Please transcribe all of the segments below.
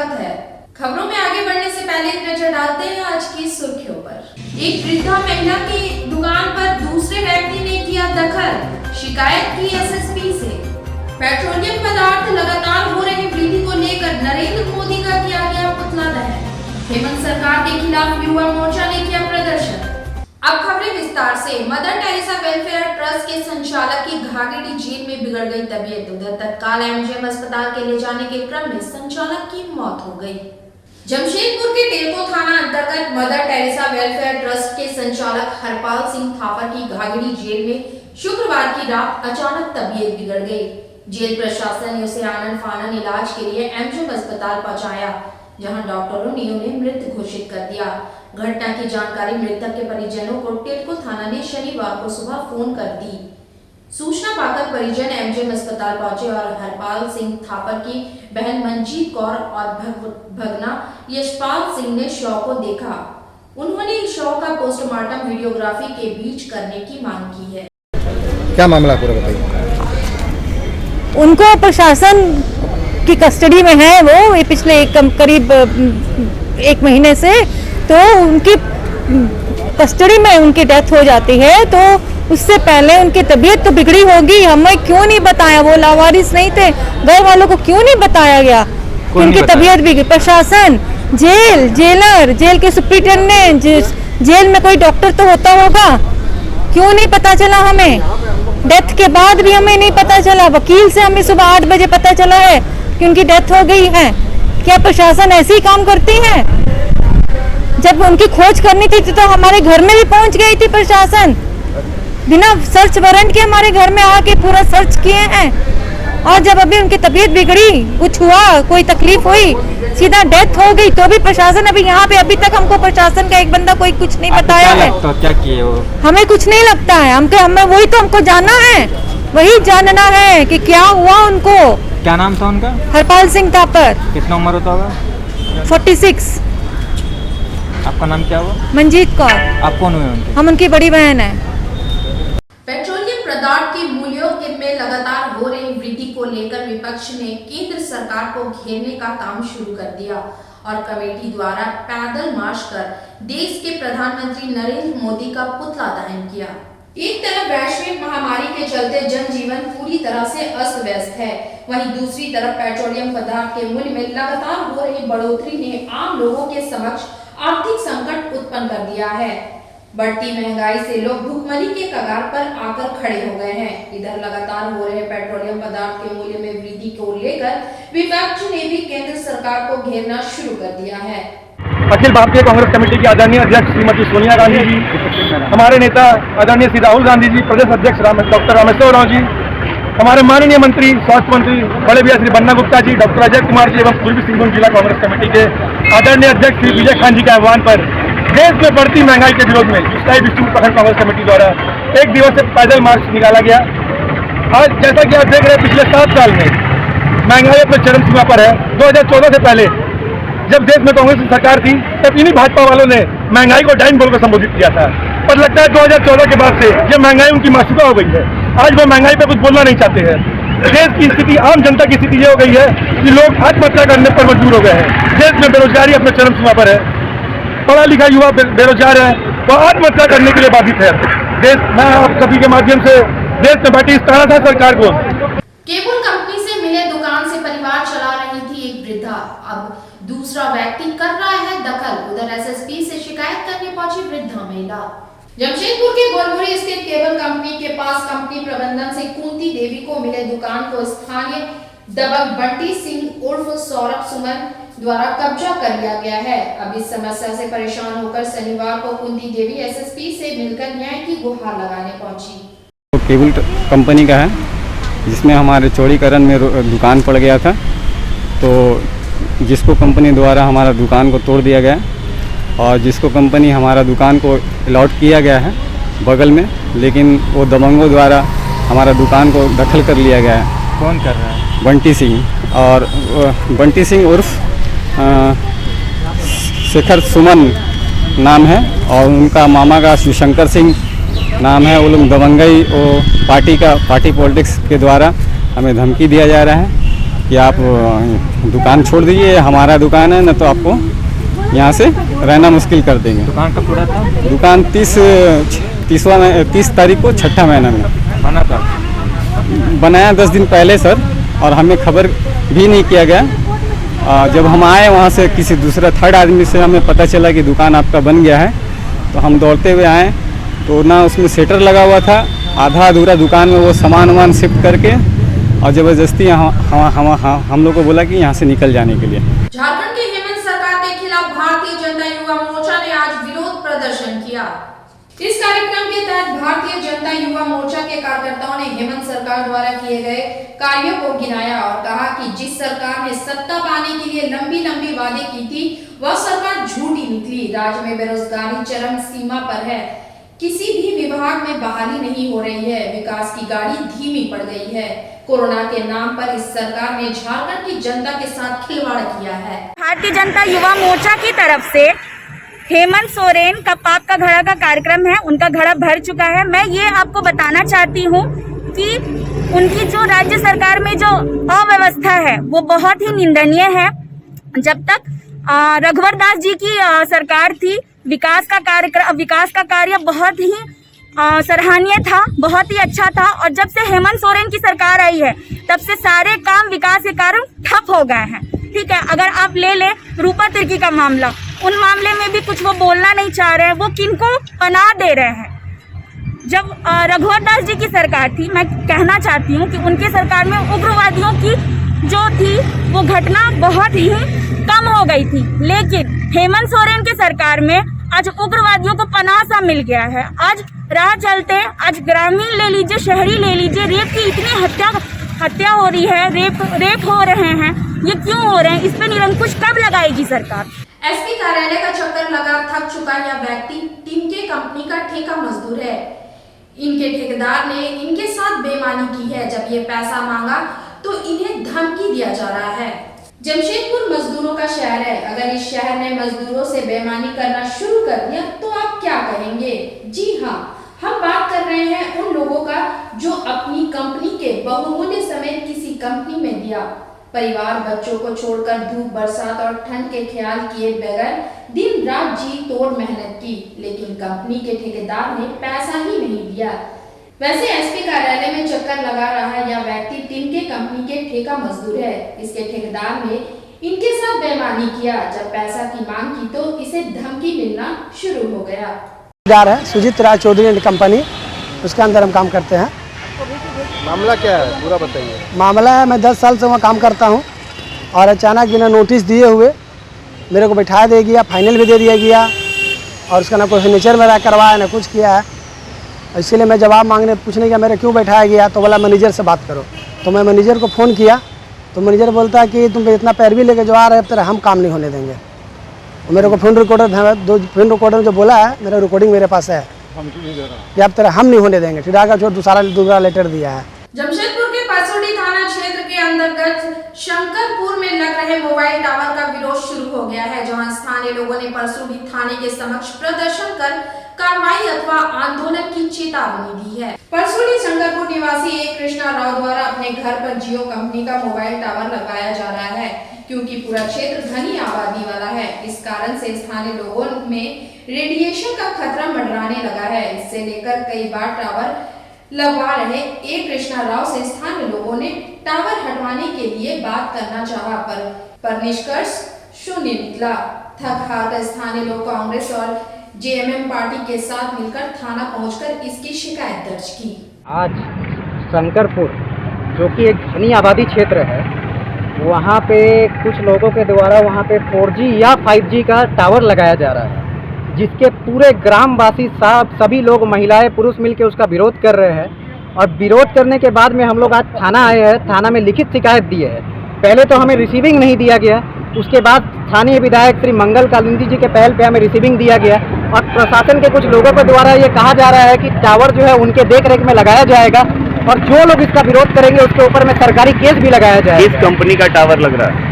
स्वागत है। खबरों में आगे बढ़ने से पहले एक नजर डालते हैं आज की सुर्खियों पर। एक वृद्धा महिला की दुकान पर दूसरे व्यक्ति ने किया दखल, शिकायत की एसएसपी से। पेट्रोलियम पदार्थ लगातार हो रही वृद्धि को लेकर नरेंद्र मोदी का किया गया पुतला दहन। हेमंत सरकार के खिलाफ युवा मोर्चा ने किया प्रदर्शन। अब खबरें विस्तार से। मदर टेरेसा वेलफेयर ट्रस्ट के संचालक की घाघरी जेल में बिगड़ गई तबीयत। उधर तत्काल एमजीएम अस्पताल के ले जाने के क्रम में संचालक की मौत हो गई। जमशेदपुर के टेलको थाना अंतर्गत मदर टेरेसा वेलफेयर ट्रस्ट के संचालक हरपाल सिंह थापर की घाघरी जेल में शुक्रवार की रात अचानक तबीयत बिगड़ गई। जेल प्रशासन ने उसे आनन फानन इलाज के लिए एमजीएम अस्पताल पहुंचाया, जहां डॉक्टरों ने उन्हें मृत घोषित कर दिया। घटना की जानकारी मृतक के परिजनों को टेलको थाना ने शनिवार को सुबह फोन कर दी। सूचना पाकर परिजन एमजीएम अस्पताल पहुंचे और हरपाल सिंह थापर की बहन मंजीत कौर और भगना यशपाल सिंह ने शव को देखा। उन्होंने शव का पोस्टमार्टम वीडियोग्राफी के बीच करने की मांग की है। क्या मामला पूरा बताइए। उनको प्रशासन की कस्टडी में है वो पिछले करीब 1 महीने से, तो उनकी कस्टडी में उनकी डेथ हो जाती है, तो उससे पहले उनकी तबीयत तो बिगड़ी होगी। हमें क्यों नहीं बताया? वो लावारिस नहीं थे, घर वालों को क्यों नहीं बताया गया कि उनकी तबीयत बिगड़ी? प्रशासन, जेलर, जेल के सुप्रिंटेंडेंट, जेल में कोई डॉक्टर तो होता होगा, क्यों नहीं पता चला हमें? डेथ के बाद भी हमें नहीं पता चला। वकील से हमें सुबह 8 बजे पता चला है कि उनकी डेथ हो गई है। क्या प्रशासन ऐसे ही काम करती है? जब उनकी खोज करनी थी तो हमारे घर में भी पहुंच गई थी प्रशासन, बिना सर्च वारंट के हमारे घर में आके पूरा सर्च किए हैं। और जब अभी उनकी तबीयत बिगड़ी, कुछ हुआ, कोई तकलीफ हुई, सीधा डेथ हो गई, तो भी प्रशासन अभी यहाँ पे अभी तक हमको प्रशासन का एक बंदा कोई कुछ नहीं बताया है। तो क्या किए वो? हमें कुछ नहीं लगता है, हमें वही तो हमको जानना है, वही जानना है कि क्या हुआ उनको। क्या नाम था उनका? हरपाल सिंह थापर। कितना उम्र होता होगा? 46। आपका नाम क्या हुआ? मंजीत कौर। आप कौन हुए उनके? हम उनकी बड़ी बहन है। पेट्रोलियम पदार्थ के मूल्यों में लगातार हो रही वृद्धि को लेकर विपक्ष ने केंद्र सरकार को घेरने का काम शुरू कर दिया और कमेटी द्वारा पैदल मार्च कर देश के प्रधानमंत्री नरेंद्र मोदी का पुतला दहन किया। एक तरफ वैश्विक महामारी के चलते जनजीवन पूरी तरह से अस्त व्यस्त है, वहीं दूसरी तरफ पेट्रोलियम पदार्थ के मूल्य में लगातार हो रही बढ़ोतरी ने आम लोगों के समक्ष आर्थिक संकट उत्पन्न कर दिया है। बढ़ती महंगाई से लोग भुखमरी के कगार पर आकर खड़े हो गए हैं। इधर लगातार हो रहे पेट्रोलियम पदार्थ के मूल्य में वृद्धि को लेकर विपक्ष ने भी केंद्र सरकार को घेरना शुरू कर दिया है। अखिल भारतीय कांग्रेस कमेटी की आदरणीय अध्यक्ष श्रीमती सोनिया गांधी जी, हमारे नेता आदरणीय श्री राहुल गांधी जी, प्रदेश अध्यक्ष डॉक्टर रामेश्वर राव जी, हमारे माननीय मंत्री स्वास्थ्य मंत्री बड़े भैया श्री बन्ना गुप्ता जी, डॉक्टर अजय कुमार जी एवं पूर्वी सिंहभूम जिला कांग्रेस कमेटी के आदरणीय अध्यक्ष श्री विजय खान जी के आह्वान पर देश में बढ़ती महंगाई के विरोध में बिष्णुपुर प्रखंड कांग्रेस कमेटी द्वारा 1 दिवसीय पैदल मार्च निकाला गया। आज जैसा कि आप देख रहे हैं, पिछले 7 साल में महंगाई अपने चरम सीमा पर है। 2014 से पहले जब देश में कांग्रेस की सरकार थी, तब इन्हीं भाजपा वालों ने महंगाई को डाइन बोलकर संबोधित किया था, पर लगता है 2014 के बाद से ये महंगाई उनकी मासूका हो गई है। आज वो महंगाई पर कुछ बोलना नहीं चाहते हैं। देश की स्थिति, आम जनता की स्थिति ये हो गई है कि लोग आत्महत्या करने पर मजबूर हो गए हैं। देश में बेरोजगारी अपने चरम सीमा पर है, पढ़ा लिखा युवा बेरोजगार है, वो आत्महत्या करने के लिए बाधित है। मैं आप सभी के माध्यम से देश में बैठी इस तानाशाह सरकार को। केबल कंपनी से मिले दुकान से परिवार चला रही थी एक वृद्धा, अब दूसरा व्यक्ति कर रहा है दखल। उधर एसएसपी से शिकायत करने पहुंची वृद्धा महिला। जमशेदपुर के गोलमुरी स्थित केबल कंपनी के पास कंपनी प्रबंधन से कुंती देवी को मिले दुकान को स्थानीय दबंग बंटी सिंह उर्फ सौरभ सुमन द्वारा कब्जा कर लिया गया है। अब इस समस्या से परेशान होकर शनिवार को कुंती देवी एसएसपी से मिलकर न्याय की गुहार लगाने पहुंची। तो केबल कंपनी का है, जिसमें हमारे चौड़ीकरण में दुकान पड़ गया था, तो जिसको कंपनी द्वारा हमारा दुकान को तोड़ दिया गया और जिसको कंपनी हमारा दुकान को अलॉट किया गया है बगल में, लेकिन वो दबंगों द्वारा हमारा दुकान को दखल कर लिया गया है। कौन कर रहा है? बंटी सिंह, और बंटी सिंह उर्फ शेखर सुमन नाम है, और उनका मामा का शिवशंकर सिंह नाम है। वो लोग दबंगई, वो पार्टी पॉलिटिक्स के द्वारा हमें धमकी दिया जा रहा है कि आप दुकान छोड़ दीजिए, हमारा दुकान है, न तो आपको यहाँ से रहना मुश्किल कर देंगे। दुकान कब तोड़ा था? दुकान 30 तारीख को 6ठा महीना में बना था। बनाया 10 दिन पहले सर, और हमें खबर भी नहीं किया गया। जब हम आए वहाँ से किसी दूसरा थर्ड आदमी से हमें पता चला कि दुकान आपका बन गया है, तो हम दौड़ते हुए आए तो ना उसमें शटर लगा हुआ था, आधा अधूरा दुकान में वो सामान वामान शिफ्ट करके और ज़बरदस्ती हम लोग को बोला कि यहाँ से निकल जाने के लिए। झारखंड की हेमंत सरकार के खिलाफ भारतीय जनता युवा मोर्चा ने आज विरोध प्रदर्शन किया। इस कार्यक्रम के तहत भारतीय जनता युवा मोर्चा के कार्यकर्ताओं ने हेमंत सरकार द्वारा किए गए कार्यों को गिनाया और कहा कि जिस सरकार ने सत्ता पाने के लिए लंबी लंबी वादे की थी, वह सरकार झूठी निकली। राज्य में बेरोजगारी चरम सीमा पर है, किसी भी विभाग में बहाली नहीं हो रही है, विकास की गाड़ी धीमी पड़ गई है। कोरोना के नाम पर इस सरकार ने झारखंड की जनता के साथ खिलवाड़ किया है। भारतीय जनता युवा मोर्चा की तरफ से हेमंत सोरेन का पाप का घड़ा का कार्यक्रम है, उनका घड़ा भर चुका है। मैं ये आपको बताना चाहती हूँ कि उनकी जो राज्य सरकार में जो अव्यवस्था है वो बहुत ही निंदनीय है। जब तक रघुवर दास जी की सरकार थी, विकास का कार्य बहुत ही सराहनीय था, बहुत ही अच्छा था। और जब से हेमंत सोरेन की सरकार आई है, तब से सारे काम विकास के कारण ठप हो गए हैं। ठीक है, अगर आप ले ले रूपा तिर्की का मामला, उन मामले में भी कुछ वो बोलना नहीं चाह रहे हैं, वो किनको पनाह दे रहे हैं। जब रघुवर दास जी की सरकार थी, मैं कहना चाहती हूँ कि उनकी सरकार में उग्रवादियों की जो थी वो घटना बहुत ही कम हो गई थी, लेकिन हेमंत सोरेन की सरकार में आज उग्रवादियों को पनाह सा मिल गया है। आज राह चलते, आज ग्रामीण ले लीजिए, शहरी ले लीजिए, रेप की इतनी हत्या हो रही है, रेप हो रहे हैं। ये क्यों हो रहे हैं? इस पे निरंकुश कब लगाएगी सरकार? एसपी कार्यालय का चक्कर लगा थक चुका यह व्यक्ति टिमके कंपनी का ठेका मजदूर है। इनके ठेकेदार ने इनके साथ बेईमानी की है। जब ये पैसा मांगा तो इन्हें धमकी दिया जा रहा है। जमशेदपुर मजदूरों का शहर है। अगर इस शहर ने मजदूरों से बेईमानी करना शुरू कर दिया तो आप क्या कहेंगे? जी हाँ, हम बात कर रहे हैं उन लोगों का जो अपनी कंपनी के बहुमूल्य समय किसी कंपनी में दिया। परिवार बच्चों को छोड़कर धूप बरसात और ठंड के ख्याल किए बगैर दिन रात जी तोड़ मेहनत की, लेकिन कंपनी के ठेकेदार ने पैसा ही नहीं दिया। वैसे एसपी कार्यालय में चक्कर लगा रहा है यह व्यक्ति टिमके कंपनी के ठेका मजदूर है। इसके ठेकेदार ने इनके साथ बेईमानी किया। जब पैसा की मांग की तो इसे धमकी मिलना शुरू हो गया। है सुजीत राय चौधरी कंपनी, उसके अंदर हम काम करते हैं। मामला क्या है पूरा बताइए। मामला है, मैं 10 साल से वहाँ काम करता हूँ और अचानक बिना नोटिस दिए हुए मेरे को बैठा दे गया, फाइनल भी दे दिया गया और उसका ना कोई सिग्नेचर मेरा करवाया ना कुछ किया है। इसीलिए मैं जवाब मांगने पूछने गया मेरे क्यों बैठाया गया, तो बोला मैनेजर से बात करो। तो मैं मैनेजर को फ़ोन किया तो मैनेजर बोलता है कि तुम इतना पैरवी लेके जो आ रहे हो हम काम नहीं होने देंगे। तो मेरे को फोन रिकॉर्डर में जो बोला है, मेरा रिकॉर्डिंग मेरे पास है कि अब तेरा हम नहीं होने देंगे। फिर आगे जो दूसरा लेटर दिया है। जमशेदपुर के परसोडी थाना क्षेत्र के अंतर्गत शंकरपुर में लग रहे मोबाइल टावर का विरोध शुरू हो गया है, जहां स्थानीय लोगों ने परसोडी थाने के समक्ष प्रदर्शन कर कार्रवाई अथवा आंदोलन की चेतावनी दी है। परसोडी शंकरपुर निवासी एक कृष्णा राव द्वारा अपने घर पर जियो कंपनी का मोबाइल टावर लगाया जा रहा है, क्योंकि पूरा क्षेत्र घनी आबादी वाला है। इस कारण से स्थानीय लोगों में रेडिएशन का खतरा मंडराने लगा है। इससे लेकर कई बार टावर लगवा रहे एक कृष्णा राव से स्थानीय लोगों ने टावर हटवाने के लिए बात करना चाहा, पर निष्कर्ष शून्य निकला। थक हार कर स्थानीय लोग कांग्रेस और जेएमएम पार्टी के साथ मिलकर थाना पहुंचकर इसकी शिकायत दर्ज की। आज शंकरपुर जो कि एक घनी आबादी क्षेत्र है, वहाँ पे कुछ लोगों के द्वारा वहाँ पे 4G या 5G का टावर लगाया जा रहा है, जिसके पूरे ग्रामवासी सभी लोग महिलाएं पुरुष मिलकर उसका विरोध कर रहे हैं। और विरोध करने के बाद में हम लोग आज थाना आए हैं, थाना में लिखित शिकायत दी है। पहले तो हमें रिसीविंग नहीं दिया गया, उसके बाद स्थानीय विधायक श्री मंगल कालिंदी जी के पहल पे हमें रिसीविंग दिया गया और प्रशासन के कुछ लोगों के द्वारा ये कहा जा रहा है कि टावर जो है उनके देखरेख में लगाया जाएगा और जो लोग इसका विरोध करेंगे उसके ऊपर में सरकारी केस भी लगाया जाएगा। किस कंपनी का टावर लग रहा है?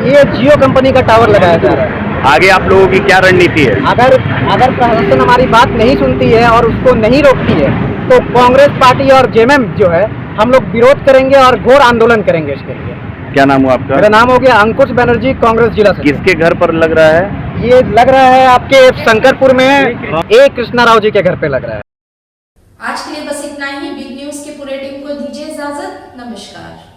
ये जियो कंपनी का टावर लगाया जा रहा है। आगे आप लोगों की क्या रणनीति है? अगर प्रशासन हमारी बात नहीं सुनती है और उसको नहीं रोकती है तो कांग्रेस पार्टी और जेएमएम जो है हम लोग विरोध करेंगे और घोर आंदोलन करेंगे इसके लिए। क्या नाम हुआ आपका? मेरा नाम हो गया अंकुश बनर्जी, कांग्रेस जिला से। किसके घर पर लग रहा है? ये लग रहा है आपके शंकरपुर में ए कृष्णा राव जी के घर पे लग रहा है। आज के लिए बस इतना ही। बिग न्यूज की पूरे टीम को दीजिए इजाजत। नमस्कार।